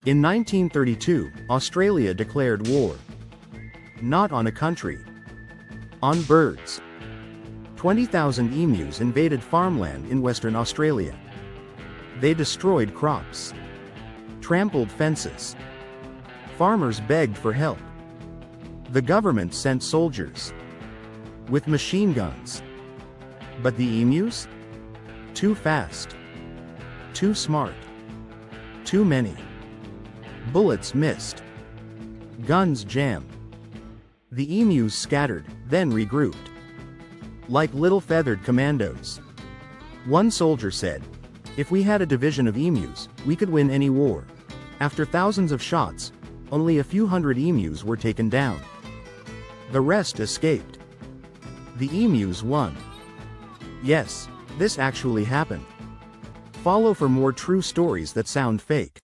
In 1932, Australia declared war. Not on a country. On birds. 20,000 emus invaded farmland in Western Australia. They destroyed crops. Trampled fences. Farmers begged for help. The government sent soldiers. With machine guns. But the emus? Too fast. Too smart. Too many. Bullets missed. Guns jammed. The emus scattered, then regrouped. Like little feathered commandos. One soldier said, "If we had a division of emus, we could win any war." After thousands of shots, only a few hundred emus were taken down. The rest escaped. The emus won. Yes, this actually happened. Follow for more true stories that sound fake.